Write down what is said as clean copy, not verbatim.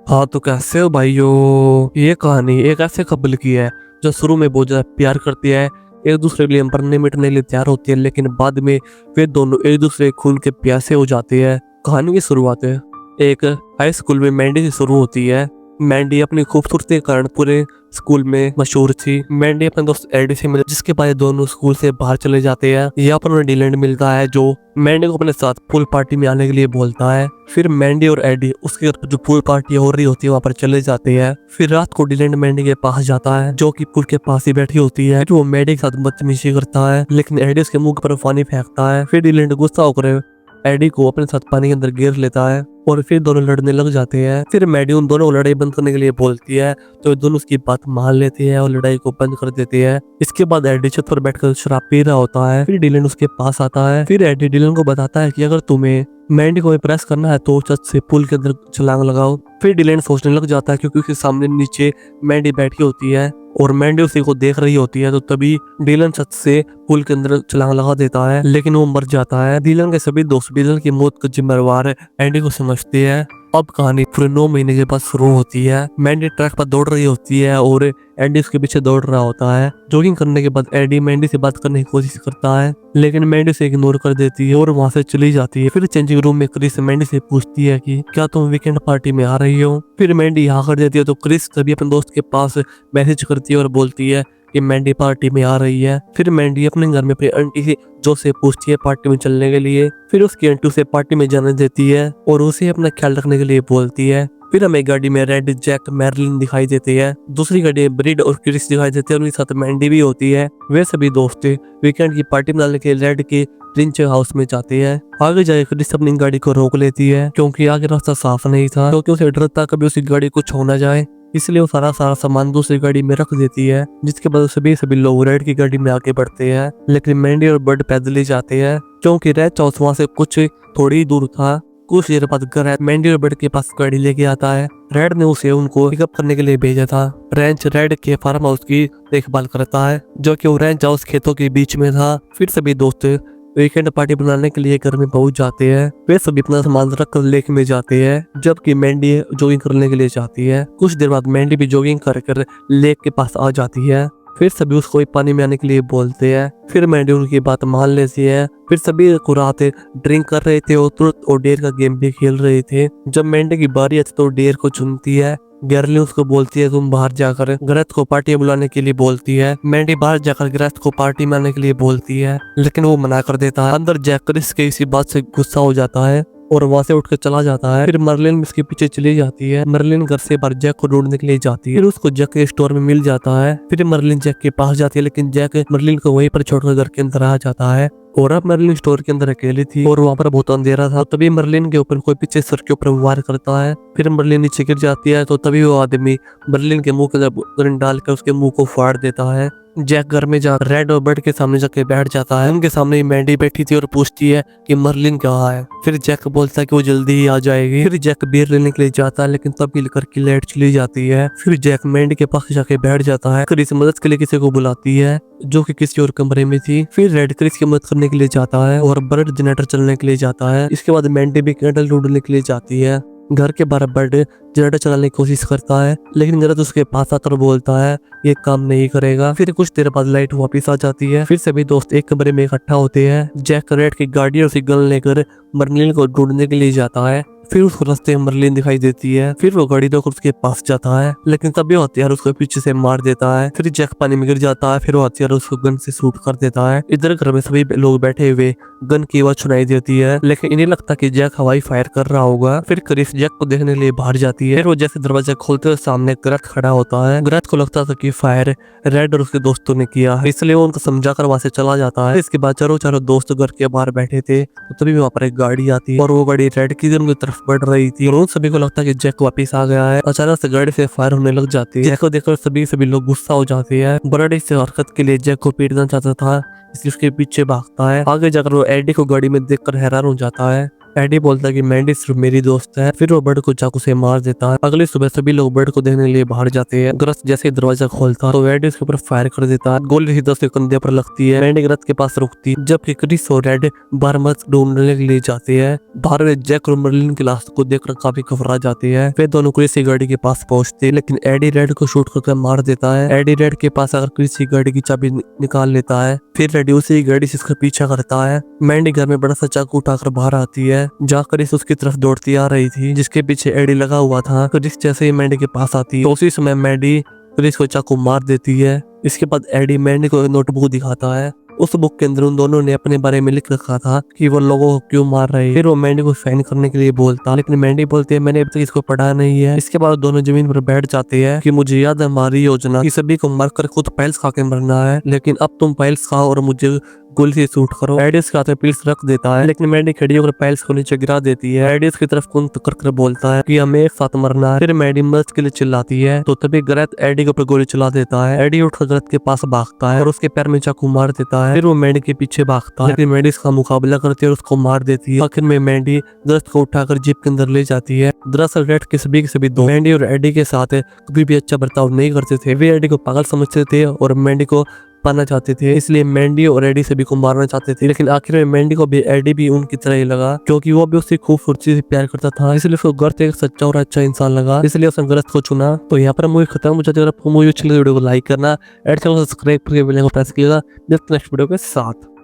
हाँ तो कैसे हो भाइयों। ये कहानी एक ऐसे कपल की है जो शुरू में बहुत ज्यादा प्यार करती है, एक दूसरे के लिए मरने मिटने के लिए तैयार होती है, लेकिन बाद में वे दोनों एक दूसरे के खून के प्यासे हो जाते हैं। कहानी की शुरुआत है एक हाई स्कूल में मैंडी से शुरू होती है। मैंडी अपनी खूबसूरती के कारण पूरे स्कूल में मशहूर थी। मैंडी अपने दोस्त एडी से मिले, जिसके बाद दोनों स्कूल से बाहर चले जाते हैं। यहाँ पर उन्हें डिलैंड मिलता है जो मैंडी को अपने साथ पूल पार्टी में आने के लिए बोलता है। फिर मैंडी और एडी उसके घर पर जो पूल पार्टी हो रही होती है वहाँ पर चले जाते हैं। फिर रात को डिलैंड मैंडी के पास जाता है जो कि पूल के पास ही बैठी होती है। फिर वो मैंडी के साथ बदतमीजी करता है, लेकिन एडी उसके मुंह पर पानी फेंकता है। फिर डिलैंड गुस्सा होकर एडी को अपने साथ पानी के अंदर घेर लेता है और फिर दोनों लड़ने लग जाते हैं। फिर मैडी उन दोनों को लड़ाई बंद करने के लिए बोलती है तो वे दोनों उसकी बात मान लेते हैं और लड़ाई को बंद कर देते हैं। इसके बाद एडी छत पर बैठकर शराब पी रहा होता है। फिर डिलन उसके पास आता है। फिर एडी डिलन को बताता है कि अगर तुम्हें मैंडी को इम्प्रेस करना है तो छत से पुल के अंदर छलांग लगाओ। फिर डिलन सोचने लग जाता है क्योंकि उसके सामने नीचे मैंडी बैठी होती है और मैंडी उसी को देख रही होती है। तो तभी डिलन छत से पुल के अंदर छलांग लगा देता है, लेकिन वो मर जाता है। डिलन के सभी दोस्त डिलन की मौत का जिम्मेवार एंडी को समझते हैं। अब कहानी पूरे 9 महीने के बाद शुरू होती है। मैंडी ट्रैक पर दौड़ रही होती है और एंडी उसके पीछे दौड़ रहा होता है। जॉगिंग करने के बाद एंडी मैंडी से बात करने की कोशिश करता है, लेकिन मैंडी से इग्नोर कर देती है और वहां से चली जाती है। फिर चेंजिंग रूम में क्रिस मैंडी से पूछती है कि क्या तुम वीकेंड पार्टी में आ रही हो। फिर मैंडी यहाँ कर देती है तो क्रिस तभी अपने दोस्त के पास मैसेज करती है और बोलती है कि मैंडी पार्टी में आ रही है। फिर मैंडी अपने घर में अपनी आंटी से जो से पूछती है पार्टी में चलने के लिए। फिर उसकी आंटी उसे पार्टी में जाने देती है और उसे अपना ख्याल रखने के लिए बोलती है। फिर हमें गाड़ी में रेड, जैक, मैरलिन दिखाई देते हैं। दूसरी गाड़ी में ब्रिड और क्रिस दिखाई देते हैं और उनके साथ मैंडी भी होती है। वे सभी दोस्त वीकेंड की पार्टी मनाने के रेड के रिंच हाउस में जाते हैं। आगे जाकर क्रिस अपनी गाड़ी को रोक लेती है क्योंकि आगे रास्ता साफ नहीं था, क्योंकि उसे डर था कभी उसकी गाड़ी कुछ हो ना जाए, इसलिए वो सारा सामान दूसरी गाड़ी में रख देती है। जिसके बाद सभी लोग रेड की गाड़ी में आगे बढ़ते हैं, लेकिन मैंडी और बर्ड पैदल ही जाते हैं क्योंकि रेड हाउस वहां से कुछ थोड़ी दूर था। कुछ देर बाद घर मैंडी और बर्ड के पास गाड़ी लेके आता है। रेड ने उसे उनको पिकअप करने के लिए भेजा था। रेंच रेड के फार्म हाउस की देखभाल करता है जो कि वो रेंच हाउस खेतों के बीच में था। फिर सभी दोस्त वीकेंड पार्टी बनाने के लिए घर में पहुंच जाते हैं। वे सभी अपना सामान रख कर लेक में जाते हैं, जबकि मैंडी जॉगिंग करने के लिए जाती है। कुछ देर बाद मैंडी भी जॉगिंग कर लेक के पास आ जाती है। फिर सभी उसको पानी में आने के लिए बोलते हैं। फिर मैंडी उनकी बात मान लेती है। फिर सभी को रात ड्रिंक कर रहे थे और ट्रुथ और डेयर का गेम भी खेल रहे थे। जब मैंडी की बारी आती तो डेयर को चुनती है। गैरली उसको बोलती है तुम बाहर जाकर ग्रेथ को पार्टी बुलाने के लिए बोलती है। मैंडी बाहर जाकर ग्रेथ को पार्टी में आने के लिए बोलती है, लेकिन वो मना कर देता है। अंदर जैक क्रिस के इसी बात से गुस्सा हो जाता है और वहां से उठकर चला जाता है। फिर मर्लिन उसके पीछे चली जाती है। मर्लिन घर से बाहर जैक को ढूंढने के लिए जाती है। फिर उसको जैक के स्टोर में मिल जाता है। फिर मर्लिन जैक के पास जाती है, लेकिन जैक मर्लिन को वहीं पर छोड़कर घर के अंदर आ जाता है। और अब मर्लिन स्टोर के अंदर अकेली थी और वहाँ पर बहुत अंधेरा था। तभी मर्लिन के ऊपर कोई पीछे सर के ऊपर वार करता है। फिर मर्लिन नीचे गिर जाती है तो तभी वो आदमी मर्लिन के मुंह के अंदर डालकर उसके मुंह को फाड़ देता है। जैक घर में जा रेड और बर्ड के सामने जाके बैठ जाता है। उनके सामने मैंडी बैठी थी और पूछती है कि मर्लिन कहाँ है। फिर जैक बोलता है कि वो जल्दी ही आ जाएगी। फिर जैक बियर लेने के लिए जाता है, लेकिन तब हिल करके लाइट चली जाती है। फिर जैक मैंडी के पास जाके बैठ जाता है। क्रिस मदद के लिए किसी को बुलाती है जो कि किसी और कमरे में थी। फिर रेड क्रिस की मदद करने के लिए जाता है और बर्ड जनरेटर चलने के लिए जाता है। इसके बाद मैंडी भी कैंडल ढूंढने के लिए जाती है। घर के बाहर बर्ड जनरेटर चलाने की कोशिश करता है, लेकिन गलत उसके पास आकर बोलता है ये काम नहीं करेगा। फिर कुछ देर बाद लाइट वापस आ जाती है। फिर सभी दोस्त एक कमरे में इकट्ठा होते हैं। जैक रेड की गाड़ी और गन लेकर मर्लिन को ढूंढने के लिए जाता है। फिर उसको रास्ते में मर्लिन दिखाई देती है। फिर वो गाड़ी रोक उसके पास जाता है, लेकिन तभी वो हथियार उसको पीछे से मार देता है। फिर जैक पानी में गिर जाता है। फिर वो हथियार उसको गन से शूट कर देता है। इधर घर में सभी लोग बैठे हुए गन की आवाज सुनाई देती है, लेकिन इन्हें लगता कि जैक हवाई फायर कर रहा होगा। फिर क्रिस जैक को देखने के लिए बाहर जाती है। फिर वो जैसे दरवाजा खोलते हुए सामने ग्रेथ खड़ा होता है। ग्रेथ को लगता था कि फायर रेड और उसके दोस्तों ने किया है, इसलिए वो उनको समझाकर वहां से चला जाता है। इसके बाद चारों दोस्त घर के बाहर बैठे थे तो तभी वहां पर एक गाड़ी आती है और वो गाड़ी रेड की तरफ बढ़ रही थी। उन सभी को लगता है कि जैक वापस आ गया है। अचानक से गाड़ी से फायर होने लग जाती है। जैक को देखकर सभी लोग गुस्सा हो जाते हैं। बर्ड इस हरकत के लिए जैक को पीटना चाहता था, इसलिए उसके पीछे भागता है। आगे जाकर वो एडी को गाड़ी में देखकर हैरान हो जाता है। एडी बोलता है कि मैंडी सिर्फ मेरी दोस्त है, फिर वो बर्ड को चाकू से मार देता है। अगली सुबह सभी लोग बर्ड को देखने के लिए बाहर जाते हैं। ग्रस जैसे ही दरवाजा खोलता है तो एडी उसके ऊपर फायर कर देता है। गोली सीधा उसके कंधे पर लगती है। मैंडी ग्रस के पास रुकती है, जबकि क्रिस और रेड बार मर्स ढूंढने के लिए जाते हैं। बाहर वे जैक और मर्लिन की लाश को देखकर काफी घबरा जाते हैं। वे दोनों क्रिस की गाड़ी के पास पहुंचते हैं, लेकिन एडी रेड को शूट करके मार देता है। एडी रेड के पास आकर क्रिस की गाड़ी की चाबी निकाल लेता है। फिर रेडी उसी गाड़ी से इसका पीछा करता है। मैंडी घर में बड़ा सा चाकू उठाकर बाहर आती है, जहाँ क्रिस उसकी तरफ दौड़ती आ रही थी, जिसके पीछे एडी लगा हुआ था। क्रिस जैसे ही मैंडी के पास आती है तो उसी समय मैंडी क्रिस को चाकू मार देती है। इसके बाद एडी मैंडी को एक नोटबुक दिखाता है। उस बुक के अंदर उन दोनों ने अपने बारे में लिख रखा था कि वो लोगों को क्यों मार रहे हैं। फिर वो मैंडी को साइन करने के लिए बोलता, लेकिन मैंडी बोलती है मैंने अभी तक इसको पढ़ा नहीं है। इसके बाद दोनों जमीन पर बैठ जाते हैं कि मुझे याद है हमारी योजना कि सभी को मारकर खुद पाइल्स खा के मरना है, लेकिन अब तुम पाइल्स खाओ और मुझे गोली से शूट करो। एडिस के हाथ में पिल्स रख देता है, लेकिन मैंडी खड़ी होकर पाइल्स को नीचे गिरा देती है। एडिस की तरफ कुन कर बोलता है कि हमें एक साथ मरना है। फिर मैंडी मर्द के लिए चिल्लाती है तो तभी ग्रेथ एडी के ऊपर गोली चला देता है। एडी उठकर ग्रेथ के पास भागता है और उसके पैर में चाकू मार देता है। फिर वो मैंडी के पीछे भागता है, लेकिन मैंडी इसका मुकाबला करती है और उसको मार देती है। आखिर में मैंडी ग्रेथ को उठाकर जीप के अंदर ले जाती है। दरअसल रेड के सभी दो मैंडी और एडी के साथ कभी भी अच्छा बर्ताव नहीं करते थे। वे एडी को पागल समझते थे और मैंडी को पाना चाहते थे, इसलिए मैंडी और एडी सभी को मारना चाहते थे। लेकिन आखिर में मैंडी को भी एडी भी उनकी तरह ही लगा, क्योंकि वो भी उसकी खूबसूरती से प्यार करता था, इसलिए उसको गर्थ एक सच्चा और अच्छा इंसान लगा, इसलिए उसने गर्थ को चुना। तो यहाँ पर मूवी खत्म हो जाती है। अगर आपको मूवी अच्छी लगी वीडियो को लाइक करना, एड चैनल को सब्सक्राइब करके बेल आइकन को प्रेस कीजिएगा नेक्स्ट वीडियो के साथ।